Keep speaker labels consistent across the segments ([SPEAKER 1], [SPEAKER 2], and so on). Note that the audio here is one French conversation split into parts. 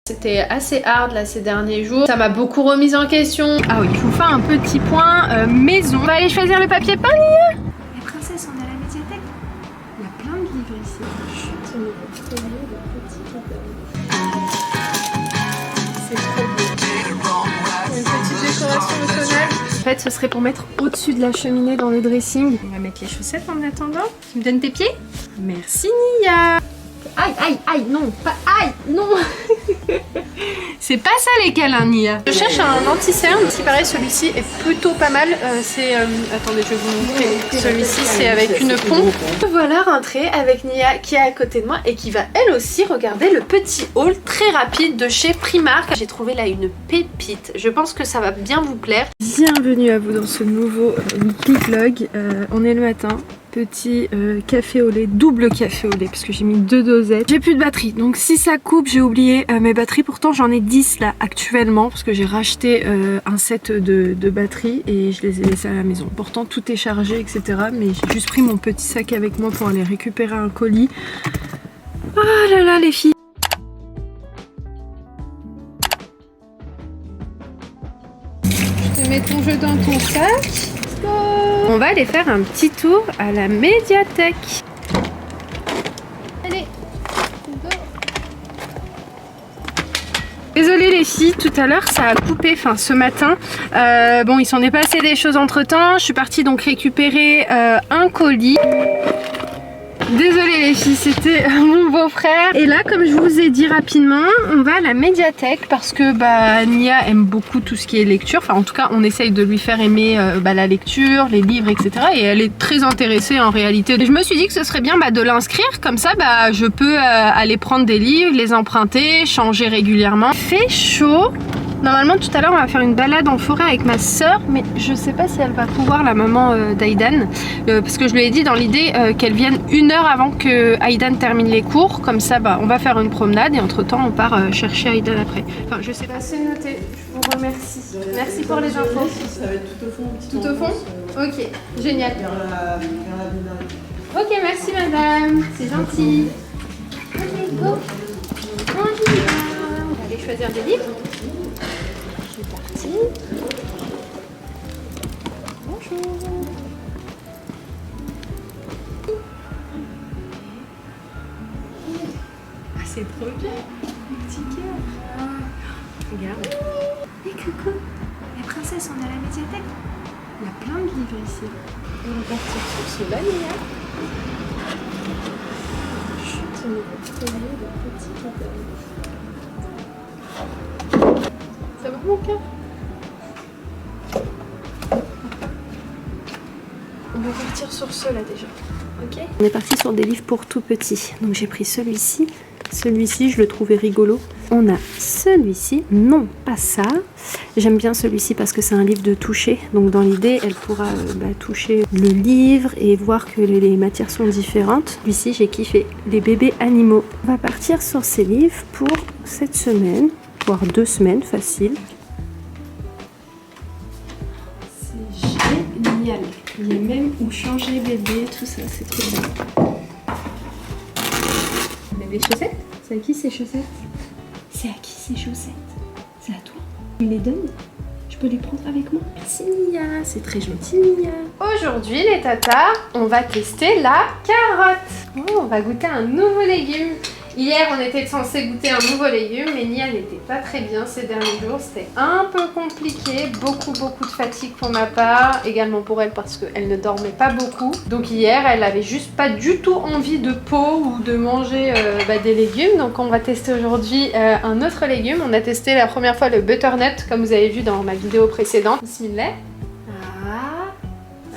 [SPEAKER 1] C'était assez hard là ces derniers jours. Ça m'a beaucoup remise en question. Ah oui, je vous fais un petit point maison. On va aller choisir le papier peint, Nia. Les princesses, on est à la médiathèque. Il y a plein de livres ici. Chut, on est trop beau, le petit livre. C'est trop beau. Une petite décoration automnale. En fait, ce serait pour mettre au-dessus de la cheminée dans le dressing. On va mettre les chaussettes en attendant. Tu me donnes tes pieds? Merci, Nia. Aïe, aïe, aïe, non, pas aïe, non. C'est pas ça les câlins, Nia. Je cherche un anti-cerne. Ce qui paraît, celui-ci est plutôt pas mal. Attendez, je vais vous montrer. Celui-ci, c'est avec une pompe. Voilà, rentrée avec Nia qui est à côté de moi et qui va elle aussi regarder le petit haul très rapide de chez Primark. J'ai trouvé là une pépite. Je pense que ça va bien vous plaire. Bienvenue à vous dans ce nouveau vlog. On est le matin. Petit café au lait, double café au lait parce que j'ai mis 2 dosettes. J'ai plus de batterie, donc si ça coupe, j'ai oublié mes batteries. Pourtant j'en ai 10 là actuellement parce que j'ai racheté un set de batteries et je les ai laissées à la maison. Pourtant tout est chargé, etc. Mais j'ai juste pris mon petit sac avec moi pour aller récupérer un colis. Ah là là les filles. Je te mets ton jeu dans ton sac. On va aller faire un petit tour à la médiathèque. Allez, go. Désolée les filles, tout à l'heure ça a coupé, enfin ce matin. Bon, il s'en est passé des choses entre temps. Je suis partie donc récupérer un colis. Désolée les filles, c'était mon beau-frère. Et là, comme je vous ai dit rapidement, on va à la médiathèque parce que Nia aime beaucoup tout ce qui est lecture. Enfin, en tout cas, on essaye de lui faire aimer la lecture, les livres, etc. Et elle est très intéressée en réalité. Je me suis dit que ce serait bien de l'inscrire. Comme ça, je peux aller prendre des livres, les emprunter, changer régulièrement. Il fait chaud. Normalement tout à l'heure on va faire une balade en forêt avec ma soeur, mais je sais pas si elle va pouvoir, la maman d'Aïdan, parce que je lui ai dit dans l'idée qu'elle vienne 1 heure avant que Aïdan termine les cours, comme ça on va faire une promenade et entre temps on part chercher Aïdan après. Enfin je sais pas, c'est noté, je vous remercie. Merci pour les infos.
[SPEAKER 2] Ça va être tout au fond.
[SPEAKER 1] Tout au fond? Ok, génial. Ok, merci madame, c'est gentil. Ok, go. On va aller choisir des livres. Bonjour. Ah, c'est trop bien. Le petit cœur. Regarde. Et coucou. Les princesses, on est à la médiathèque. Il y a plein de livres ici. On va partir sur ce balai là. Chut, on va trouver le petit cœur. Ça va mon cœur? On va partir sur ceux là déjà, ok? On est parti sur des livres pour tout petits. Donc j'ai pris celui-ci. Celui-ci, je le trouvais rigolo. On a celui-ci. Non, pas ça. J'aime bien celui-ci parce que c'est un livre de toucher. Donc dans l'idée, elle pourra toucher le livre et voir que les matières sont différentes. Celui-ci, j'ai kiffé. Les bébés animaux. On va partir sur ces livres pour cette semaine, voire 2 semaines, facile. C'est génial. Il y a même où changer bébé, tout ça, c'est trop bien. On a des chaussettes? C'est à qui ces chaussettes? C'est à qui ces chaussettes? C'est à toi. Tu me les donnes? Je peux les prendre avec moi? Merci Nia, c'est très gentil Nia. Aujourd'hui les tatas, on va tester la carotte. Oh, on va goûter un nouveau légume. Hier, on était censé goûter un nouveau légume, mais Nia n'était pas très bien ces derniers jours. C'était un peu compliqué, beaucoup de fatigue pour ma part, également pour elle parce qu'elle ne dormait pas beaucoup. Donc hier, elle avait juste pas du tout envie de peau ou de manger des légumes. Donc on va tester aujourd'hui un autre légume. On a testé la première fois le butternut, comme vous avez vu dans ma vidéo précédente. Bismillah. Ah,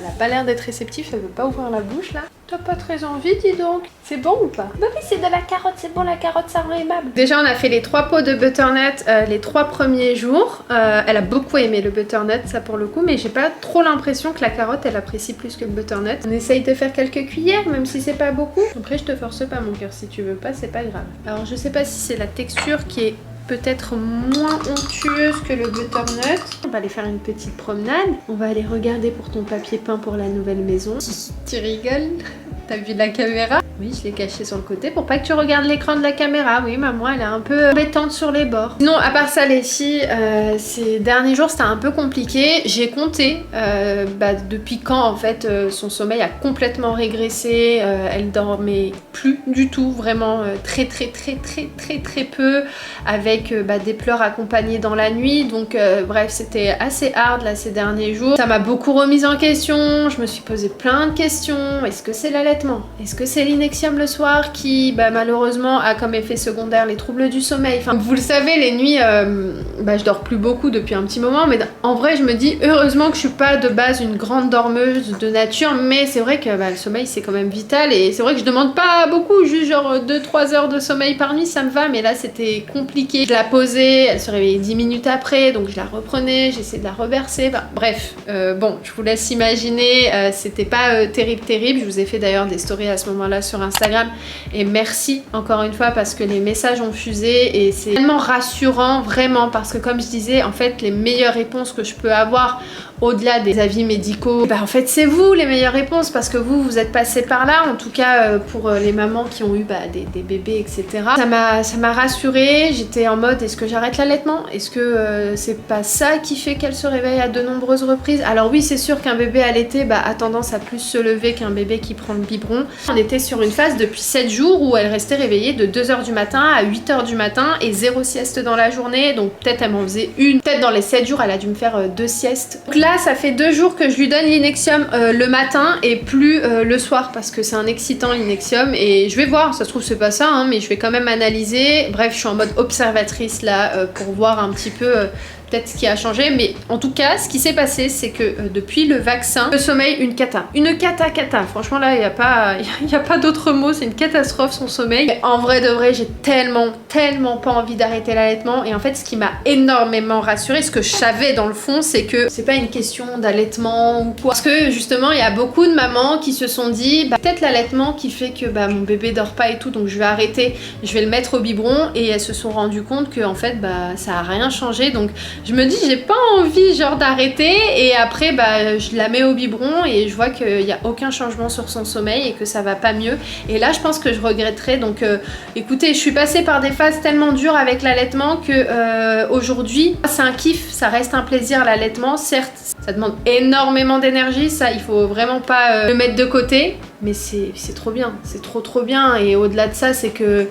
[SPEAKER 1] elle a pas l'air d'être réceptive, elle veut pas ouvrir la bouche là. T'as pas très envie, dis donc. C'est bon ou pas? Bah oui, c'est de la carotte, c'est bon, la carotte, ça rend aimable. Déjà, on a fait les 3 pots de butternut les 3 premiers jours. Elle a beaucoup aimé le butternut, ça pour le coup, mais j'ai pas trop l'impression que la carotte, elle apprécie plus que le butternut. On essaye de faire quelques cuillères, même si c'est pas beaucoup. Après, je te force pas, mon cœur, si tu veux pas, c'est pas grave. Alors, je sais pas si c'est la texture qui est peut-être moins onctueuse que le butternut. On va aller faire une petite promenade. On va aller regarder pour ton papier peint pour la nouvelle maison. Tu rigoles? T'as vu la caméra? Oui, je l'ai cachée sur le côté pour pas que tu regardes l'écran de la caméra. Oui, maman, elle est un peu embêtante sur les bords. Sinon, à part ça, les filles, ces derniers jours, c'était un peu compliqué. J'ai compté depuis quand, en fait, son sommeil a complètement régressé. Elle dormait plus du tout, vraiment très peu, avec des pleurs accompagnées dans la nuit. Donc, bref, c'était assez hard, là, ces derniers jours. Ça m'a beaucoup remise en question. Je me suis posé plein de questions. Est-ce que c'est l'allaitement? Est-ce que c'est l'innexium le soir qui malheureusement a comme effet secondaire les troubles du sommeil? Enfin, vous le savez, les nuits je dors plus beaucoup depuis un petit moment, mais en vrai je me dis heureusement que je suis pas de base une grande dormeuse de nature, mais c'est vrai que le sommeil c'est quand même vital, et c'est vrai que je demande pas beaucoup, juste genre 2-3 heures de sommeil par nuit ça me va, mais là c'était compliqué. Je la posais, elle se réveillait 10 minutes après, donc je la reprenais, j'essayais de la rebercer, bref, bon, je vous laisse imaginer, c'était pas terrible. Je vous ai fait d'ailleurs des stories à ce moment-là sur Instagram, et merci encore une fois parce que les messages ont fusé et c'est tellement rassurant, vraiment, parce que comme je disais, en fait les meilleures réponses que je peux avoir au-delà des avis médicaux, en fait c'est vous les meilleures réponses, parce que vous êtes passé par là, en tout cas pour les mamans qui ont eu des bébés, etc. Ça m'a rassurée. J'étais en mode, est-ce que j'arrête l'allaitement? Est-ce que c'est pas ça qui fait qu'elle se réveille à de nombreuses reprises? Alors oui, c'est sûr qu'un bébé allaité a tendance à plus se lever qu'un bébé qui prend le biberon. On était sur une phase depuis 7 jours où elle restait réveillée de 2h du matin à 8h du matin et 0 sieste dans la journée, donc peut-être elle m'en faisait une, peut-être dans les 7 jours elle a dû me faire 2 siestes. Donc là ça fait 2 jours que je lui donne l'innexium le matin et plus le soir, parce que c'est un excitant l'innexium, et je vais voir, ça se trouve c'est pas ça, hein, mais je vais quand même analyser. Bref, je suis en mode observatrice là pour voir un petit peu peut-être ce qui a changé, mais en tout cas ce qui s'est passé c'est que depuis le vaccin, le sommeil, une cata, franchement là il n'y a pas d'autre mot, c'est une catastrophe son sommeil. Mais en vrai de vrai, j'ai tellement pas envie d'arrêter l'allaitement, et en fait ce qui m'a énormément rassurée, ce que je savais dans le fond, c'est que c'est pas une question d'allaitement ou quoi, parce que justement il y a beaucoup de mamans qui se sont dit peut-être l'allaitement qui fait que mon bébé dort pas et tout, donc je vais arrêter, je vais le mettre au biberon, et elles se sont rendues compte que en fait ça a rien changé. Donc je me dis j'ai pas envie genre d'arrêter, et après je la mets au biberon et je vois qu'il n'y a aucun changement sur son sommeil et que ça va pas mieux, et là je pense que je regretterai. Donc écoutez, je suis passée par des phases tellement dures avec l'allaitement que aujourd'hui c'est un kiff, ça reste un plaisir l'allaitement. Certes ça demande énormément d'énergie, ça il faut vraiment pas le mettre de côté, mais c'est trop bien, c'est trop bien. Et au-delà de ça, c'est que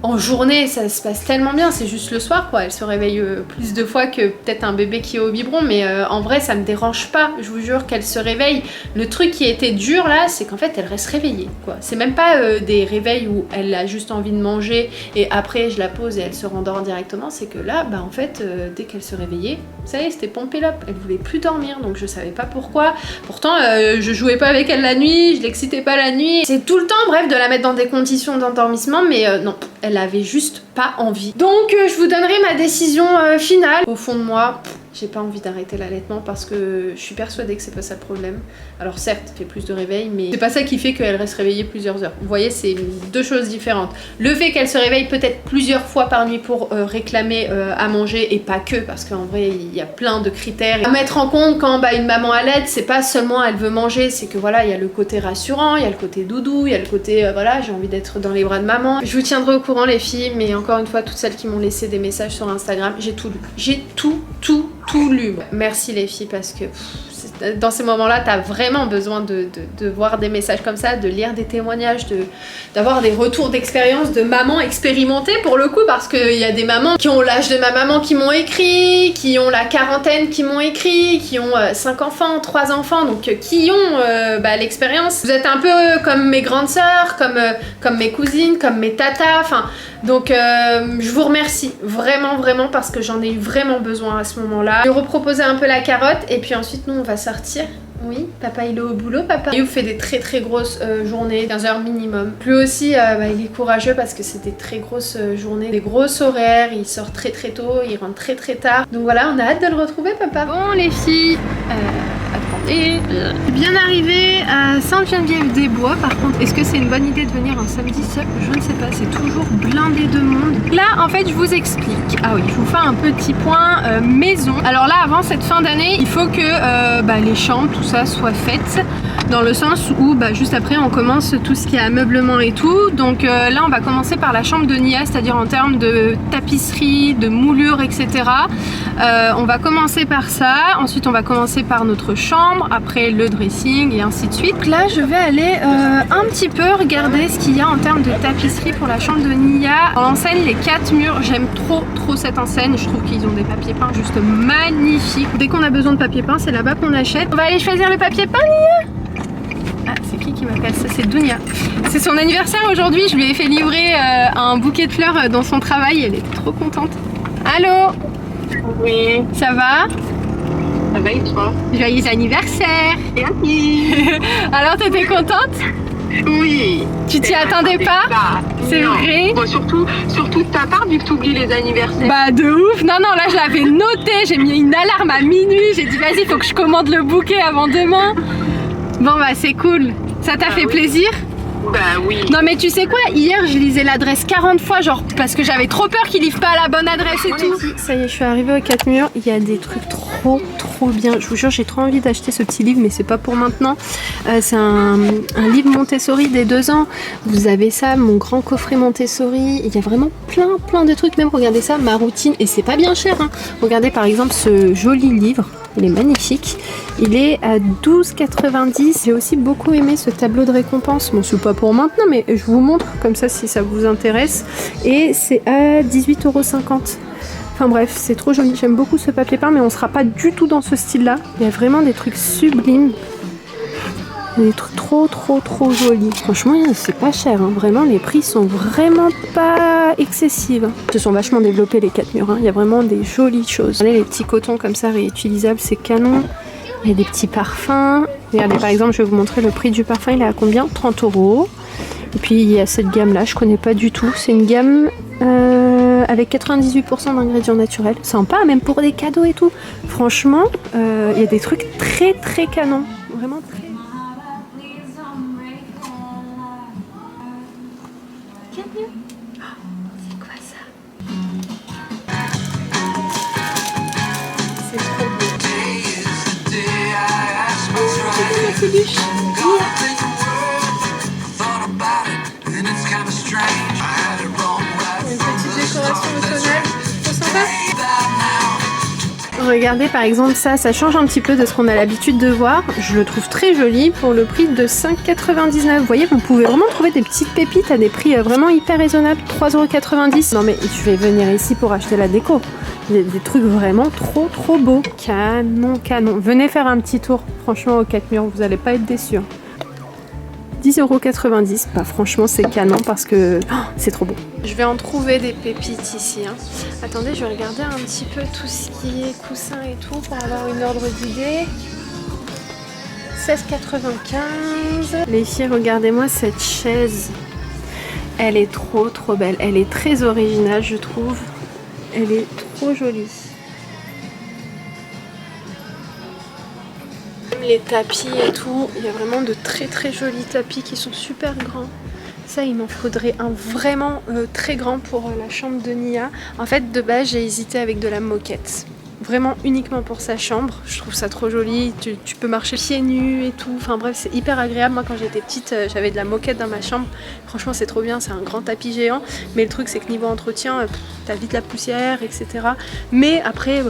[SPEAKER 1] en journée ça se passe tellement bien, c'est juste le soir quoi, elle se réveille plus de fois que peut-être un bébé qui est au biberon, mais en vrai ça me dérange pas, je vous jure, qu'elle se réveille. Le truc qui était dur là, c'est qu'en fait elle reste réveillée quoi, c'est même pas des réveils où elle a juste envie de manger et après je la pose et elle se rendort directement, c'est que là en fait dès qu'elle se réveillait, ça y est, c'était pompé là, elle voulait plus dormir, donc je savais pas pourquoi. Pourtant je jouais pas avec elle la nuit, je l'excitais pas la nuit, c'est tout le temps bref de la mettre dans des conditions d'endormissement, mais non, elle avait juste pas envie. Donc je vous donnerai ma décision finale. Au fond de moi, j'ai pas envie d'arrêter l'allaitement parce que je suis persuadée que c'est pas ça le problème. Alors certes, elle fait plus de réveil, mais c'est pas ça qui fait qu'elle reste réveillée plusieurs heures. Vous voyez, c'est deux choses différentes. Le fait qu'elle se réveille peut-être plusieurs fois par nuit pour réclamer à manger, et pas que, parce qu'en vrai il y a plein de critères à mettre en compte quand une maman allaite. C'est pas seulement elle veut manger, c'est que voilà, il y a le côté rassurant, il y a le côté doudou, il y a le côté voilà, j'ai envie d'être dans les bras de maman. Je vous tiendrai au courant les filles, mais encore une fois, toutes celles qui m'ont laissé des messages sur Instagram, j'ai tout lu. J'ai tout lu. Merci les filles, parce que dans ces moments-là, t'as vraiment besoin de voir des messages comme ça, de lire des témoignages, d'avoir des retours d'expérience de mamans expérimentées pour le coup, parce qu'il y a des mamans qui ont l'âge de ma maman qui m'ont écrit, qui ont la quarantaine qui m'ont écrit, qui ont 5 enfants, 3 enfants, donc qui ont l'expérience. Vous êtes un peu comme mes grandes sœurs, comme mes cousines, comme mes tatas, enfin, donc je vous remercie vraiment parce que j'en ai eu vraiment besoin à ce moment-là. Je vais reproposer un peu la carotte, et puis ensuite nous on va sortir. Oui, papa il est au boulot, papa. Il fait des très grosses journées, 15 heures minimum. Lui aussi, il est courageux parce que c'est des très grosses journées, des grosses horaires, il sort très tôt, il rentre très tard. Donc voilà, on a hâte de le retrouver, papa. Bon les filles, attends. Et bien arrivé à Sainte-Geneviève-des-Bois. Par contre, est-ce que c'est une bonne idée de venir un samedi seul? Je ne sais pas, c'est toujours blindé de monde. Là, en fait, je vous explique. Ah oui, je vous fais un petit point maison. Alors là, avant cette fin d'année, il faut que les chambres, tout ça, soient faites. Dans le sens où juste après, on commence tout ce qui est ameublement et tout. Donc là, on va commencer par la chambre de Nia, c'est-à-dire en termes de tapisserie, de moulure, etc. On va commencer par ça. Ensuite, on va commencer par notre chambre, après le dressing et ainsi de suite. Donc là, je vais aller un petit peu regarder ce qu'il y a en termes de tapisserie pour la chambre de Nia. L'enseigne Les 4 Murs, j'aime trop cette enseigne. Je trouve qu'ils ont des papiers peints juste magnifiques. Dès qu'on a besoin de papier peint, c'est là-bas qu'on achète. On va aller choisir le papier peint, Nia. Ah, c'est qui m'appelle? Ça, c'est Dounia. C'est son anniversaire aujourd'hui. Je lui ai fait livrer un bouquet de fleurs dans son travail. Elle est trop contente. Allô?
[SPEAKER 2] Oui.
[SPEAKER 1] Ça va?
[SPEAKER 2] Ça va et toi?
[SPEAKER 1] Joyeux anniversaire!
[SPEAKER 2] Merci.
[SPEAKER 1] Alors, t'étais contente?
[SPEAKER 2] Oui.
[SPEAKER 1] Tu t'y attendais pas? C'est vrai?
[SPEAKER 2] Bon, surtout de ta part, vu que tu oublies les anniversaires.
[SPEAKER 1] Bah de ouf! Non, là je l'avais noté, j'ai mis une alarme à minuit, j'ai dit vas-y, faut que je commande le bouquet avant demain. Bon bah c'est cool. Ça t'a fait plaisir?
[SPEAKER 2] Bah oui.
[SPEAKER 1] Non mais tu sais quoi, hier je lisais l'adresse 40 fois, genre parce que j'avais trop peur qu'il livre pas à la bonne adresse et tout. Ça y est, je suis arrivée aux 4 Murs, il y a des trucs trop bien. Je vous jure, j'ai trop envie d'acheter ce petit livre, mais c'est pas pour maintenant. C'est un livre Montessori des 2 ans. Vous avez ça, mon grand coffret Montessori. Il y a vraiment plein de trucs, même regardez ça, ma routine, et c'est pas bien cher, hein. Regardez par exemple ce joli livre. Il est magnifique. Il est à 12,90 €. J'ai aussi beaucoup aimé ce tableau de récompense. Bon, c'est pas pour maintenant, mais je vous montre comme ça si ça vous intéresse. Et c'est à 18,50 €. Enfin bref, c'est trop joli. J'aime beaucoup ce papier peint, mais on sera pas du tout dans ce style-là. Il y a vraiment des trucs sublimes. Des trucs trop jolis. Franchement, c'est pas cher, hein. Vraiment, les prix sont vraiment pas excessifs. Ils se sont vachement développés les 4 Murs, hein. Il y a vraiment des jolies choses. Regardez les petits cotons comme ça réutilisables, c'est canon. Il y a des petits parfums. Regardez, par exemple, je vais vous montrer le prix du parfum. Il est à combien? 30 €. Et puis il y a cette gamme là, je connais pas du tout. C'est une gamme avec 98% d'ingrédients naturels. Sympa, même pour des cadeaux et tout. Franchement, il y a des trucs très canons. Vraiment très. C'est quoi ça? C'est trop beau. La peluche. Une petite décoration automnale. C'est sympa. Regardez par exemple ça change un petit peu de ce qu'on a l'habitude de voir. Je le trouve très joli pour le prix de 5,99 €. Vous voyez, vous pouvez vraiment trouver des petites pépites à des prix vraiment hyper raisonnables. 3,90 €. Non mais je vais venir ici pour acheter la déco. Il y a des trucs vraiment trop beaux. Canon. Venez faire un petit tour. Franchement, aux 4 Murs, vous n'allez pas être déçus. 10,90 €. Bah franchement c'est canon parce que c'est trop beau. Je vais en trouver des pépites ici, hein. Attendez, je vais regarder un petit peu tout ce qui est coussin et tout pour avoir une ordre d'idée. 16,95 €. Les filles, regardez-moi cette chaise. Elle est trop belle. Elle est très originale, je trouve. Elle est trop jolie. Les tapis et tout, il y a vraiment de très jolis tapis qui sont super grands. Ça, il m'en faudrait un vraiment très grand pour la chambre de Nia. En fait, de base, j'ai hésité avec de la moquette. Vraiment uniquement pour sa chambre. Je trouve ça trop joli. Tu peux marcher pieds nus et tout. Enfin bref, c'est hyper agréable. Moi, quand j'étais petite, j'avais de la moquette dans ma chambre. Franchement, c'est trop bien. C'est un grand tapis géant. Mais le truc, c'est que niveau entretien, t'as vite la poussière, etc. Mais après,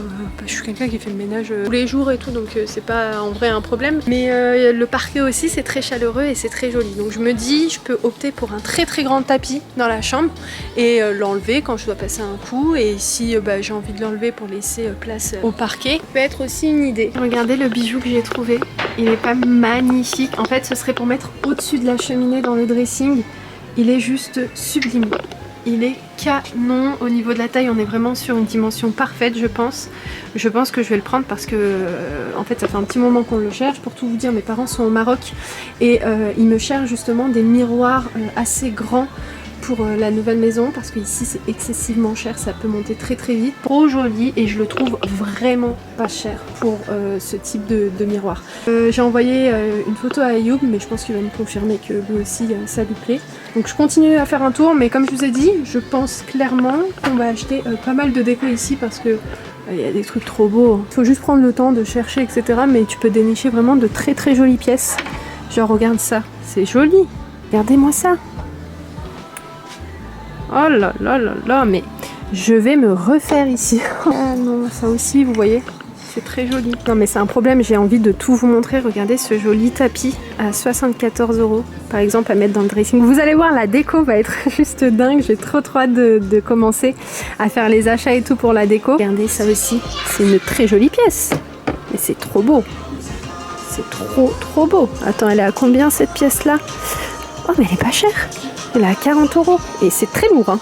[SPEAKER 1] je suis quelqu'un qui fait le ménage tous les jours et tout. Donc, c'est pas en vrai un problème. Mais le parquet aussi, c'est très chaleureux et c'est très joli. Donc, je me dis, je peux opter pour un très grand tapis dans la chambre et l'enlever quand je dois passer un coup. Et si j'ai envie de l'enlever pour laisser place au parquet, peut être aussi une idée. Regardez le bijou que j'ai trouvé, il est pas magnifique? En fait, ce serait pour mettre au-dessus de la cheminée dans le dressing. Il est juste sublime. Il est canon. Au niveau de la taille, on est vraiment sur une dimension parfaite, je pense. Je pense que je vais le prendre parce que en fait, ça fait un petit moment qu'on le cherche. Pour tout vous dire, mes parents sont au Maroc et ils me cherchent justement des miroirs assez grands pour la nouvelle maison parce que ici c'est excessivement cher, ça peut monter très très vite. Trop joli et je le trouve vraiment pas cher pour ce type de miroir. J'ai envoyé une photo à Ayoub mais je pense qu'il va me confirmer que lui aussi ça lui plaît. Donc je continue à faire un tour mais comme je vous ai dit, je pense clairement qu'on va acheter pas mal de déco ici parce que il y a des trucs trop beaux. Il faut juste prendre le temps de chercher etc. Mais tu peux dénicher vraiment de très très jolies pièces. Genre regarde ça, c'est joli. Regardez-moi ça. Oh là là là là, mais je vais me refaire ici. Ah non, ça aussi, vous voyez, c'est très joli. Non mais c'est un problème, j'ai envie de tout vous montrer. Regardez ce joli tapis à 74 €, par exemple, à mettre dans le dressing. Vous allez voir, la déco va être juste dingue. J'ai trop hâte de commencer à faire les achats et tout pour la déco. Regardez ça aussi, c'est une très jolie pièce. Mais c'est trop beau. C'est trop beau. Attends, elle est à combien cette pièce-là? Oh mais elle est pas chère. Elle est à 40 € et c'est très lourd hein.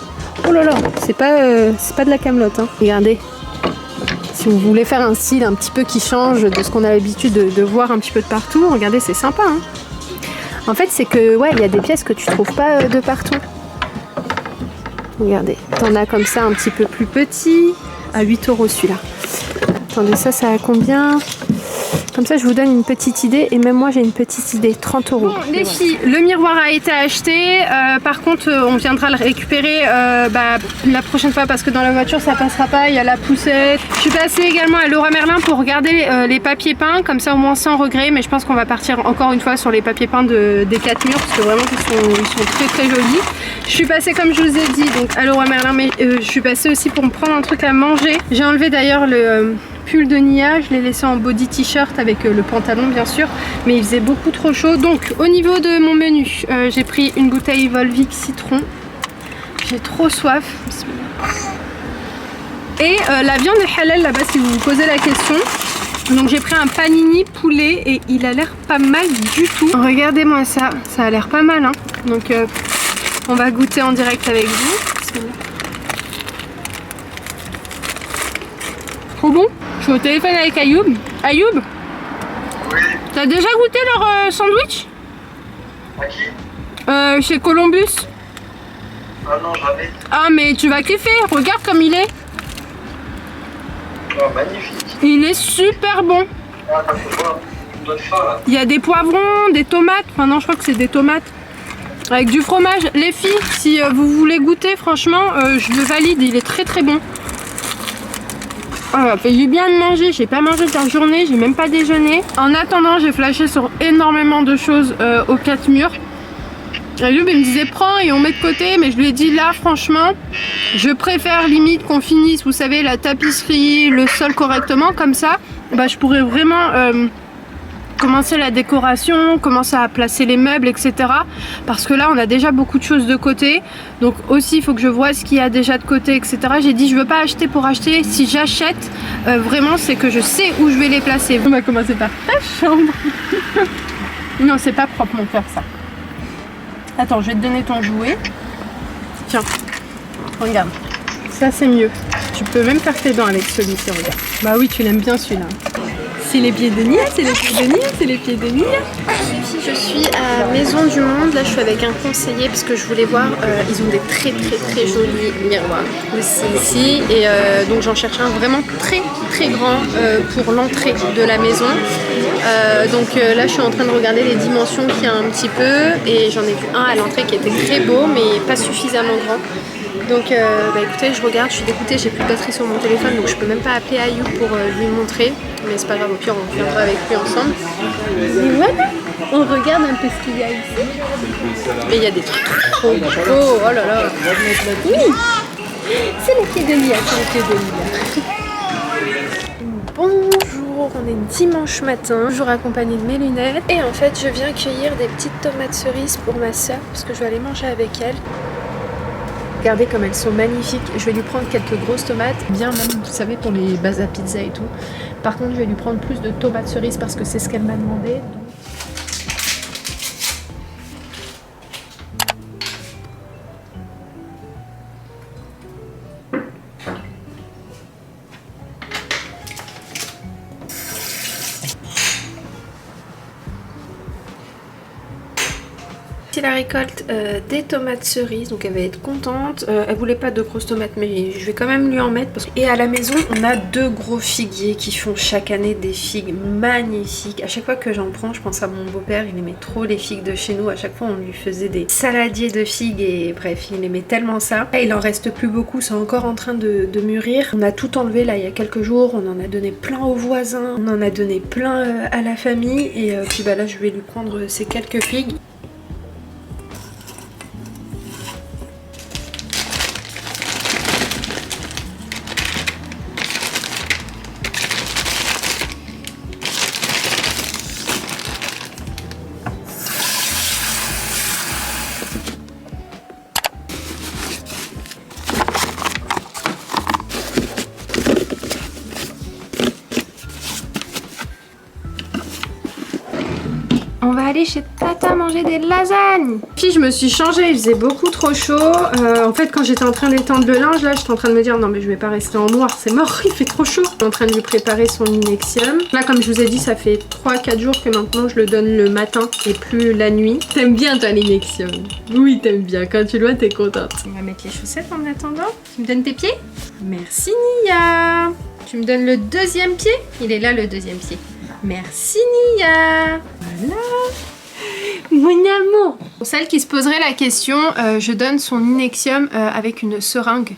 [SPEAKER 1] Oh là là, c'est pas de la camelote hein. Regardez. Si vous voulez faire un style un petit peu qui change de ce qu'on a l'habitude de voir un petit peu de partout, regardez, c'est sympa hein. En fait, c'est que ouais, il y a des pièces que tu trouves pas de partout. Regardez, t'en as comme ça un petit peu plus petit, à 8 € celui-là. Attendez, ça a combien? Comme ça, je vous donne une petite idée. Et même moi, j'ai une petite idée. 30 €. Bon, les filles, le miroir a été acheté. Par contre, on viendra le récupérer la prochaine fois parce que dans la voiture, ça passera pas. Il y a la poussette. Je suis passée également à Leroy Merlin pour regarder les papiers peints. Comme ça, au moins sans regret. Mais je pense qu'on va partir encore une fois sur les papiers peints des 4 murs parce que vraiment, ils sont très très jolis. Je suis passée, comme je vous ai dit, donc à Leroy Merlin. Mais je suis passée aussi pour me prendre un truc à manger. J'ai enlevé d'ailleurs le pull de Nia, je l'ai laissé en body t-shirt avec le pantalon bien sûr, mais il faisait beaucoup trop chaud. Donc au niveau de mon menu, j'ai pris une bouteille Volvic citron, j'ai trop soif. Et la viande est halal là-bas si vous vous posez la question. Donc j'ai pris un panini poulet et il a l'air pas mal du tout. Regardez-moi ça, ça a l'air pas mal hein. Donc on va goûter en direct avec vous. Trop bon. Je suis au téléphone avec Ayoub. Ayoub,
[SPEAKER 2] Oui.
[SPEAKER 1] t'as déjà goûté leur sandwich?
[SPEAKER 2] À qui?
[SPEAKER 1] Chez Columbus.
[SPEAKER 2] Ah non, jamais.
[SPEAKER 1] Ah mais tu vas kiffer, regarde comme il est.
[SPEAKER 2] Oh, magnifique.
[SPEAKER 1] Il est super bon.
[SPEAKER 2] Ah, ça fait voir. On donne faim là.
[SPEAKER 1] Il y a des poivrons, des tomates. Enfin non, je crois que c'est des tomates. Avec du fromage. Les filles, si vous voulez goûter, franchement, je le valide. Il est très très bon. Ah, ça fait du bien de manger, j'ai pas mangé toute la journée, j'ai même pas déjeuné. En attendant, j'ai flashé sur énormément de choses aux 4 murs. Ayoub il me disait prends et on met de côté, mais je lui ai dit là franchement, je préfère limite qu'on finisse, vous savez, la tapisserie, le sol correctement, comme ça, bah, je pourrais vraiment commencer la décoration, commencer à placer les meubles, etc. Parce que là, on a déjà beaucoup de choses de côté. Donc aussi, il faut que je vois ce qu'il y a déjà de côté, etc. J'ai dit, je veux pas acheter pour acheter. Si j'achète, vraiment, c'est que je sais où je vais les placer. On va commencer par ta chambre. Non, c'est pas propre, mon cœur, ça. Attends, je vais te donner ton jouet. Tiens, regarde. Ça, c'est mieux. Tu peux même faire tes dents avec celui-ci, regarde. Bah oui, tu l'aimes bien celui-là. C'est les pieds de Nia, c'est les pieds de Nia, c'est les pieds de Nia. Je suis à Maison du Monde, là je suis avec un conseiller parce que je voulais voir, ils ont des très jolis miroirs aussi ici. Et donc j'en cherche un vraiment très grand pour l'entrée de la maison. Donc là je suis en train de regarder les dimensions qu'il y a un petit peu. Et j'en ai vu un à l'entrée qui était très beau mais pas suffisamment grand. Donc bah écoutez, je regarde, je suis dégoûtée, j'ai plus de batterie sur mon téléphone donc je peux même pas appeler Ayoub pour lui montrer. Mais c'est pas grave, au pire on viendra avec lui ensemble. Et voilà, on regarde un peu ce qu'il y a ici. Et il y a des trucs trop beaux, oh là là. Oui, c'est les pieds de Lia, c'est les pieds de Lia. Bonjour, on est dimanche matin, toujours accompagnée de mes lunettes. Et en fait je viens cueillir des petites tomates cerises pour ma soeur parce que je vais aller manger avec elle. Regardez comme elles sont magnifiques. Je vais lui prendre quelques grosses tomates, bien même, vous savez, pour les bases à pizza et tout. Par contre, je vais lui prendre plus de tomates cerises parce que c'est ce qu'elle m'a demandé. la récolte des tomates cerises, donc elle va être contente. Elle voulait pas de grosses tomates, mais je vais quand même lui en mettre. Et à la maison, on a 2 gros figuiers qui font chaque année des figues magnifiques. À chaque fois que j'en prends, je pense à mon beau-père, il aimait trop les figues de chez nous. À chaque fois, on lui faisait des saladiers de figues et bref, il aimait tellement ça. Là, il en reste plus beaucoup, c'est encore en train de mûrir. On a tout enlevé là il y a quelques jours, on en a donné plein aux voisins, on en a donné plein à la famille et puis bah là je vais lui prendre ces quelques figues. On va aller chez Tata manger des lasagnes. Puis je me suis changée, il faisait beaucoup trop chaud. En fait quand j'étais en train d'étendre le linge, là j'étais en train de me dire non mais je vais pas rester en noir, c'est mort, il fait trop chaud. Je suis en train de lui préparer son Inexium. Là comme je vous ai dit, ça fait 3-4 jours que maintenant je le donne le matin et plus la nuit. T'aimes bien toi l'Inexium? Oui t'aimes bien, quand tu le vois t'es contente. On va mettre les chaussettes en attendant. Tu me donnes tes pieds? Merci Nia. Tu me donnes le deuxième pied? Il est là le deuxième pied. Merci Nia. Voilà. Mon amour. Pour celle qui se poserait la question, je donne son Inexium avec une seringue.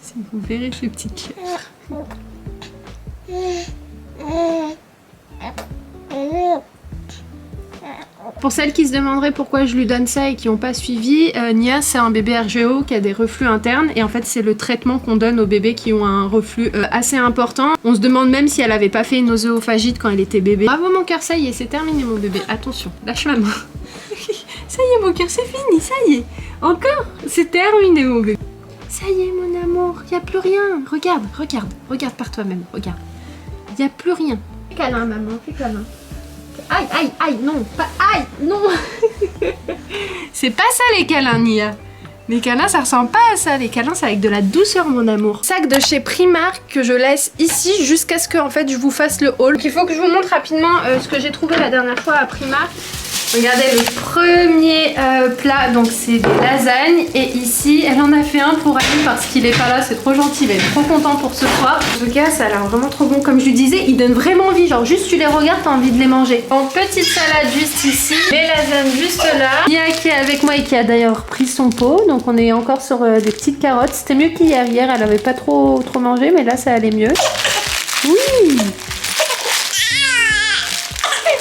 [SPEAKER 1] Si vous verrez ces petites lèvres. Pour celles qui se demanderaient pourquoi je lui donne ça et qui n'ont pas suivi, Nia c'est un bébé RGO qui a des reflux internes et en fait c'est le traitement qu'on donne aux bébés qui ont un reflux assez important. On se demande même si elle avait pas fait une oséophagite quand elle était bébé. Bravo mon cœur, ça y est, c'est terminé mon bébé. Attention, lâche ma main. Ça y est mon cœur, c'est fini, ça y est. Encore, c'est terminé mon bébé. Ça y est mon amour, y a plus rien. Regarde, regarde, regarde par toi-même, regarde. Y a plus rien. Fais câlin maman, fais câlin. Aïe, aïe, aïe, non, pas aïe, non. C'est pas ça les câlins, Nia. Les câlins, ça ressemble pas à ça. Les câlins, c'est avec de la douceur, mon amour. Sac de chez Primark que je laisse ici jusqu'à ce que en fait je vous fasse le haul. Donc, il faut que je vous montre rapidement ce que j'ai trouvé la dernière fois à Primark. Regardez le premier plat, donc c'est des lasagnes. Et ici, elle en a fait un pour Ali parce qu'il est pas là, c'est trop gentil, il est trop content pour ce soir. En tout cas, ça a l'air vraiment trop bon. Comme je lui disais, il donne vraiment envie, genre juste tu les regardes, t'as envie de les manger. Donc petite salade juste ici, les lasagnes juste là. Mia qui est avec moi et qui a d'ailleurs pris son pot, donc on est encore sur des petites carottes. C'était mieux qu'hier, hier elle avait pas trop mangé, mais là ça allait mieux. Oui.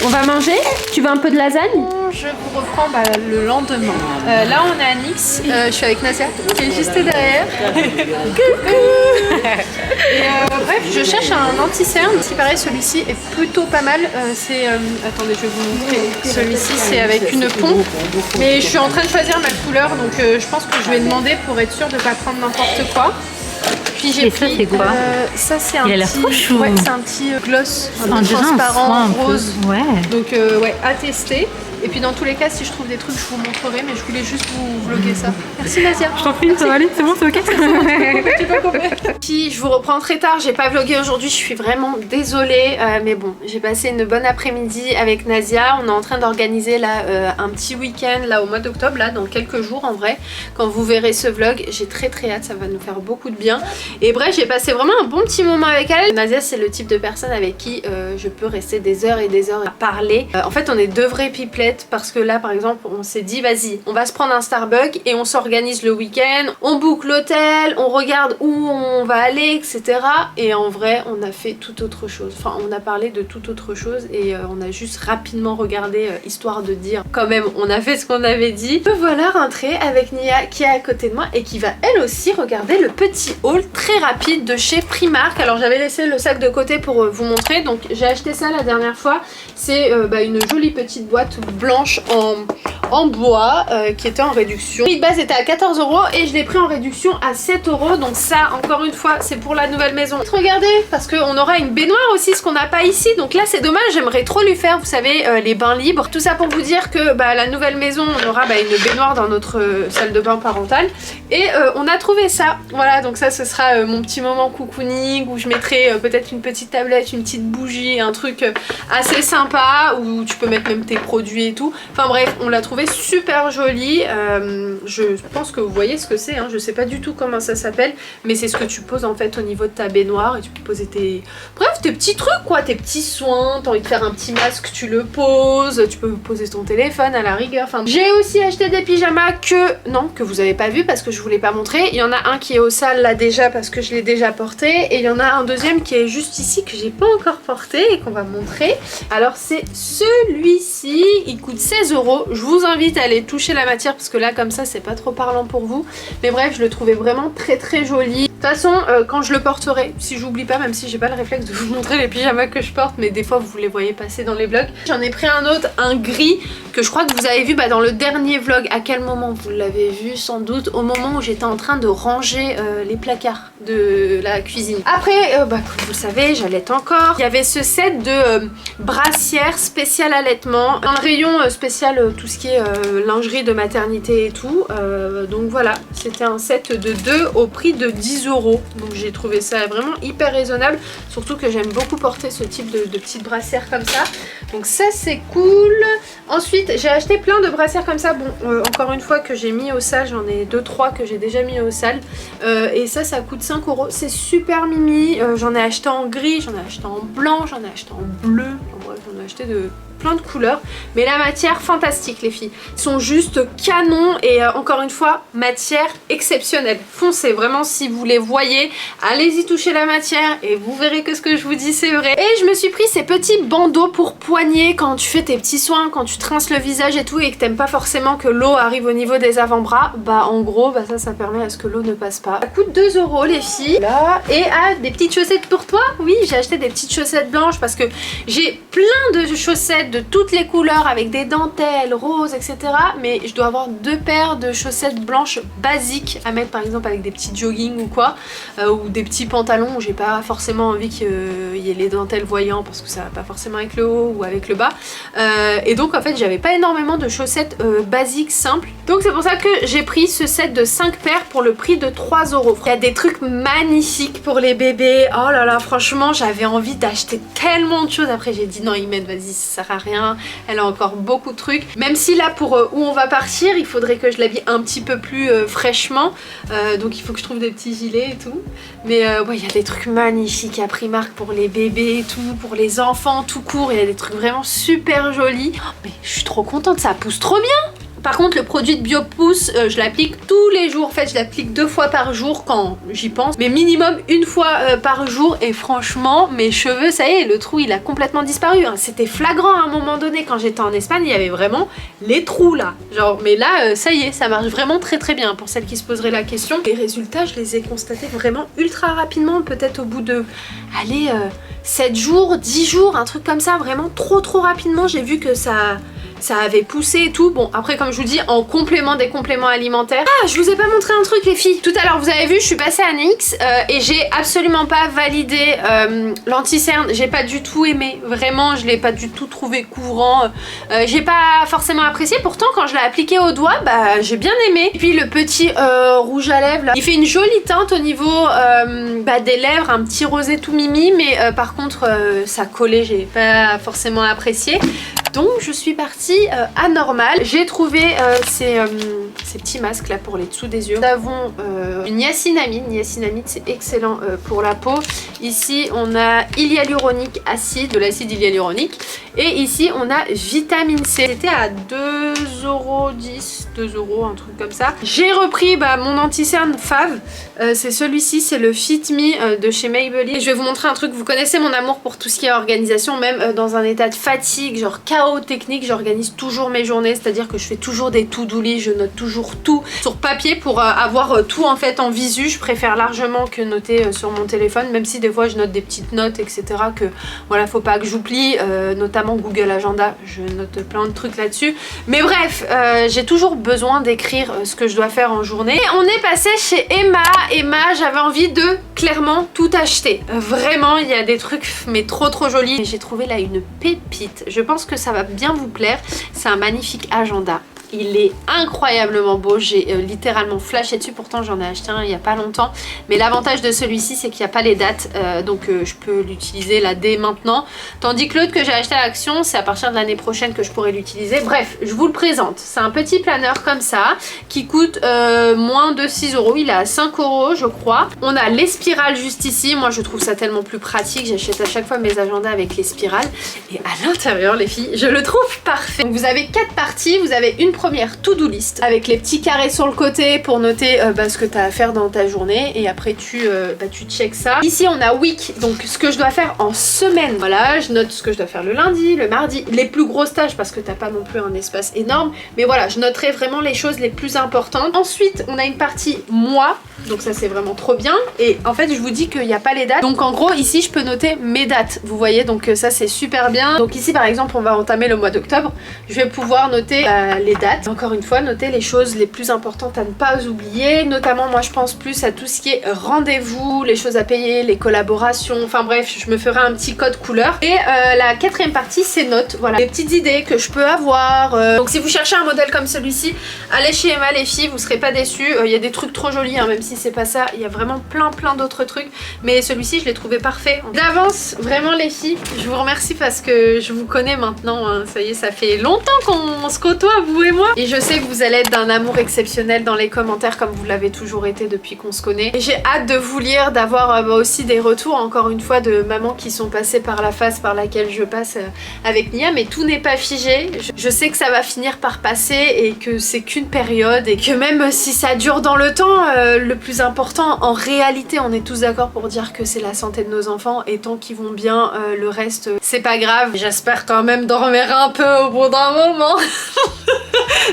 [SPEAKER 1] On va manger? Tu veux un peu de lasagne? Je vous reprends le lendemain. Là on est à Nix, je suis avec Nazia qui est juste derrière. Coucou. Et bref, je cherche un anti-cerne. Si pareil, celui-ci est plutôt pas mal. Attendez, je vais vous montrer. Celui-ci c'est avec une pompe. Mais je suis en train de choisir ma couleur, donc je pense que je vais demander pour être sûre de ne pas prendre n'importe quoi. Puis j'ai pris,
[SPEAKER 3] ça c'est quoi?
[SPEAKER 1] Ça c'est un
[SPEAKER 3] Il a l'air trop chou.
[SPEAKER 1] Ouais, c'est un petit gloss transparent rose.
[SPEAKER 3] Ouais.
[SPEAKER 1] Donc ouais, à tester. Et puis dans tous les cas, si je trouve des trucs, je vous montrerai, mais je voulais juste vous vlogger ça. Merci Nazia.
[SPEAKER 3] Je t'en prie, ça va aller, c'est bon, c'est ok.
[SPEAKER 1] J'ai pas compris. Puis je vous reprends très tard, j'ai pas vlogué aujourd'hui, je suis vraiment désolée. Mais bon, j'ai passé une bonne après-midi avec Nazia. On est en train d'organiser là un petit week-end là au mois d'octobre, là dans quelques jours en vrai. Quand vous verrez ce vlog, j'ai très hâte, ça va nous faire beaucoup de bien. Et bref, j'ai passé vraiment un bon petit moment avec elle. Nazia, c'est le type de personne avec qui je peux rester des heures et des heures à parler. En fait, on est deux vraies pipelettes parce que là, par exemple, on s'est dit, vas-y, on va se prendre un Starbucks et on s'organise le week-end. On book l'hôtel, on regarde où on va aller, etc. Et en vrai, on a fait tout autre chose. Enfin, on a parlé de tout autre chose et on a juste rapidement regardé, histoire de dire, quand même, on a fait ce qu'on avait dit. Me voilà rentrée avec Nia qui est à côté de moi et qui va elle aussi regarder le petit haul très rapide de chez Primark. Alors j'avais laissé le sac de côté pour vous montrer, donc j'ai acheté ça la dernière fois. C'est une jolie petite boîte blanche en bois qui était en réduction. Le prix de base était à 14 € et je l'ai pris en réduction à 7 €. Donc ça, encore une fois, c'est pour la nouvelle maison. Regardez, parce qu'on aura une baignoire aussi, ce qu'on n'a pas ici. Donc là, c'est dommage, j'aimerais trop lui faire, vous savez, les bains libres. Tout ça pour vous dire que la nouvelle maison, on aura une baignoire dans notre salle de bain parentale. Et on a trouvé ça. Voilà, donc ça, ce sera mon petit moment cocooning où je mettrai peut-être une petite tablette, une petite bougie, un truc assez sympa où tu peux mettre même tes produits et tout. Enfin bref, on l'a trouvé super joli. Je pense que vous voyez ce que c'est, hein. Je sais pas du tout comment ça s'appelle, mais c'est ce que tu poses en fait au niveau de ta baignoire et tu peux poser tes... Bref, tes petits trucs quoi, tes petits soins. T'as envie de faire un petit masque, tu le poses. Tu peux poser ton téléphone à la rigueur. Enfin, j'ai aussi acheté des pyjamas que vous avez pas vu parce que je vous l'ai pas montré. Il y en a un qui est au sale là déjà parce que je l'ai déjà porté et il y en a un deuxième qui est juste ici que j'ai pas encore porté et qu'on va montrer. Alors c'est celui-ci, il coûte 16 €. Je vous invite à aller toucher la matière parce que là comme ça c'est pas trop parlant pour vous. Mais bref, je le trouvais vraiment très très joli. De toute façon, quand je le porterai, si j'oublie pas, même si j'ai pas le réflexe de vous montrer les pyjamas que je porte, mais des fois vous les voyez passer dans les vlogs. J'en ai pris un autre, un gris, que je crois que vous avez vu dans le dernier vlog. À quel moment vous l'avez vu? Sans doute au moment où j'étais en train de ranger les placards de la cuisine. Après, comme vous le savez, j'allaite encore. Il y avait ce set de brassières spéciales allaitement. Un rayon spécial tout ce qui est lingerie de maternité et tout. Donc voilà, c'était un set de 2 au prix de 10 €. Donc j'ai trouvé ça vraiment hyper raisonnable. Surtout que j'aime beaucoup porter ce type de petites brassières comme ça. Donc ça c'est cool. Ensuite j'ai acheté plein de brassières comme ça. Bon encore une fois que j'ai mis au sale. J'en ai 2-3 que j'ai déjà mis au sale. Et ça coûte 5 €. C'est super mimi. J'en ai acheté en gris, j'en ai acheté en blanc, j'en ai acheté en bleu. En bref, j'en ai acheté de plein de couleurs, mais la matière fantastique les filles, ils sont juste canons et encore une fois matière exceptionnelle. Foncez vraiment si vous les voyez, allez-y toucher la matière et vous verrez que ce que je vous dis c'est vrai. Et je me suis pris ces petits bandeaux pour poignets quand tu fais tes petits soins, quand tu te rinces le visage et tout et que t'aimes pas forcément que l'eau arrive au niveau des avant-bras, en gros ça permet à ce que l'eau ne passe pas. Ça coûte 2 € les filles. Là, et des petites chaussettes pour toi. Oui, j'ai acheté des petites chaussettes blanches parce que j'ai plein de chaussettes de toutes les couleurs avec des dentelles, roses, etc. Mais je dois avoir 2 paires de chaussettes blanches basiques à mettre par exemple avec des petits jogging ou quoi, ou des petits pantalons où j'ai pas forcément envie qu'il y ait les dentelles voyants parce que ça va pas forcément avec le haut ou avec le bas. Et donc en fait j'avais pas énormément de chaussettes basiques simples. Donc c'est pour ça que j'ai pris ce set de 5 paires pour le prix de 3 €. Il y a des trucs magnifiques pour les bébés. Oh là là, franchement j'avais envie d'acheter tellement de choses. Après j'ai dit non Imen, vas-y, ça sert à rien, elle a encore beaucoup de trucs. Même si là pour où on va partir, il faudrait que je l'habille un petit peu plus fraîchement. Donc il faut que je trouve des petits gilets et tout. Mais ouais, il y a des trucs magnifiques à Primark pour les bébés et tout, pour les enfants tout court. Il y a des trucs vraiment super jolis. Oh, mais je suis trop contente, ça pousse trop bien. Par contre, le produit de Biopousse, je l'applique tous les jours. En fait, je l'applique 2 fois par jour quand j'y pense. Mais minimum 1 fois par jour. Et franchement, mes cheveux, ça y est, le trou, il a complètement disparu. Hein. C'était flagrant à un moment donné. Quand j'étais en Espagne, il y avait vraiment les trous là. Genre, mais là, ça y est, ça marche vraiment très très bien. Pour celles qui se poseraient la question. Les résultats, je les ai constatés vraiment ultra rapidement. Peut-être au bout de, allez, 7 jours, 10 jours, un truc comme ça. Vraiment trop rapidement. J'ai vu que ça avait poussé et tout. Bon, après comme je vous dis, en complément des compléments alimentaires. Ah, je vous ai pas montré un truc les filles. Tout à l'heure vous avez vu, je suis passée à NYX et j'ai absolument pas validé l'anti-cerne. J'ai pas du tout aimé. Vraiment, je l'ai pas du tout trouvé couvrant. J'ai pas forcément apprécié. Pourtant quand je l'ai appliqué au doigt, j'ai bien aimé. Et puis le petit rouge à lèvres là, il fait une jolie teinte au niveau des lèvres, un petit rosé tout mimi. Mais par contre ça collait, j'ai pas forcément apprécié. Donc je suis partie à Normal. J'ai trouvé ces petits masques là pour les dessous des yeux. Nous avons une niacinamide. Niacinamide c'est excellent pour la peau. Ici on a hyaluronique acide, de l'acide hyaluronique. Et ici on a vitamine C. C'était à 2,10 €, 2 €, un truc comme ça. J'ai repris mon anti-cerne fave. C'est celui-ci, c'est le Fit Me de chez Maybelline. Et je vais vous montrer un truc. Vous connaissez mon amour pour tout ce qui est organisation, même dans un état de fatigue, genre chaos chaos technique, j'organise toujours mes journées, c'est-à-dire que je fais toujours des to-do list, je note toujours tout sur papier pour avoir tout en fait en visu. Je préfère largement que noter sur mon téléphone, même si des fois je note des petites notes, etc. que voilà, faut pas que j'oublie, notamment Google Agenda, je note plein de trucs là-dessus. Mais bref, j'ai toujours besoin d'écrire ce que je dois faire en journée. Et on est passé chez Emma. Emma, j'avais envie de clairement tout acheter. Vraiment, il y a des trucs mais trop jolis. J'ai trouvé là une pépite. Je pense que ça va bien vous plaire. C'est un magnifique agenda. Il est incroyablement beau, j'ai littéralement flashé dessus, pourtant j'en ai acheté un il n'y a pas longtemps. Mais l'avantage de celui-ci c'est qu'il n'y a pas les dates, donc je peux l'utiliser là dès maintenant. Tandis que l'autre que j'ai acheté à Action, c'est à partir de l'année prochaine que je pourrai l'utiliser. Bref, je vous le présente. C'est un petit planeur comme ça, qui coûte moins de 6 €. Il est à 5 € je crois. On a les spirales juste ici, moi je trouve ça tellement plus pratique. J'achète à chaque fois mes agendas avec les spirales. Et à l'intérieur les filles, je le trouve parfait. Donc vous avez 4 parties, vous avez une première to-do list avec les petits carrés sur le côté pour noter ce que tu as à faire dans ta journée et après tu checkes ça. Ici on a week, donc ce que je dois faire en semaine. Voilà, je note ce que je dois faire le lundi, le mardi, les plus grosses tâches parce que t'as pas non plus un espace énorme, mais voilà, je noterai vraiment les choses les plus importantes. Ensuite on a une partie mois, donc ça c'est vraiment trop bien et en fait je vous dis qu'il n'y a pas les dates, donc en gros ici je peux noter mes dates, vous voyez, donc ça c'est super bien. Donc ici par exemple on va entamer le mois d'octobre, je vais pouvoir noter les dates. Encore une fois, notez les choses les plus importantes à ne pas oublier, notamment moi je pense plus à tout ce qui est rendez-vous, les choses à payer, les collaborations, enfin bref, je me ferai un petit code couleur. Et la quatrième partie c'est notes, voilà, les petites idées que je peux avoir. Donc si vous cherchez un modèle comme celui-ci, allez chez Emma les filles, vous serez pas déçus. Il y a des trucs trop jolis, hein, même si c'est pas ça, il y a vraiment plein d'autres trucs, mais celui-ci je l'ai trouvé parfait. D'avance, vraiment les filles, je vous remercie parce que je vous connais maintenant, hein. Ça y est, ça fait longtemps qu'on se côtoie vous et moi. Et je sais que vous allez être d'un amour exceptionnel dans les commentaires comme vous l'avez toujours été depuis qu'on se connaît. Et j'ai hâte de vous lire, d'avoir aussi des retours encore une fois de mamans qui sont passées par la phase par laquelle je passe avec Nia. Mais tout n'est pas figé. Je sais que ça va finir par passer et que c'est qu'une période et que même si ça dure dans le temps, le plus important en réalité, on est tous d'accord pour dire que c'est la santé de nos enfants et tant qu'ils vont bien, le reste c'est pas grave. J'espère quand même dormir un peu au bout d'un moment.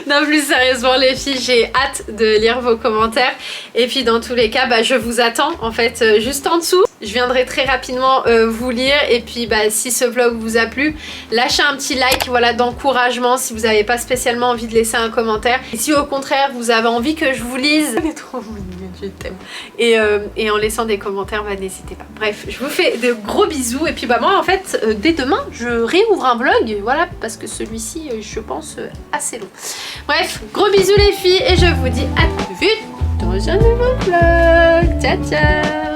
[SPEAKER 1] Non, plus sérieusement les filles, j'ai hâte de lire vos commentaires et puis dans tous les cas je vous attends en fait juste en dessous. Je viendrai très rapidement vous lire et puis si ce vlog vous a plu, lâchez un petit like, voilà, d'encouragement si vous n'avez pas spécialement envie de laisser un commentaire. Et si au contraire vous avez envie que je vous lise, elle est trop mignonne, je t'aime. Et en laissant des commentaires, n'hésitez pas. Bref, je vous fais de gros bisous et puis moi en fait dès demain je réouvre un vlog, voilà, parce que celui-ci je pense assez long. Bref, gros bisous les filles et je vous dis à très vite dans un nouveau vlog. Ciao ciao.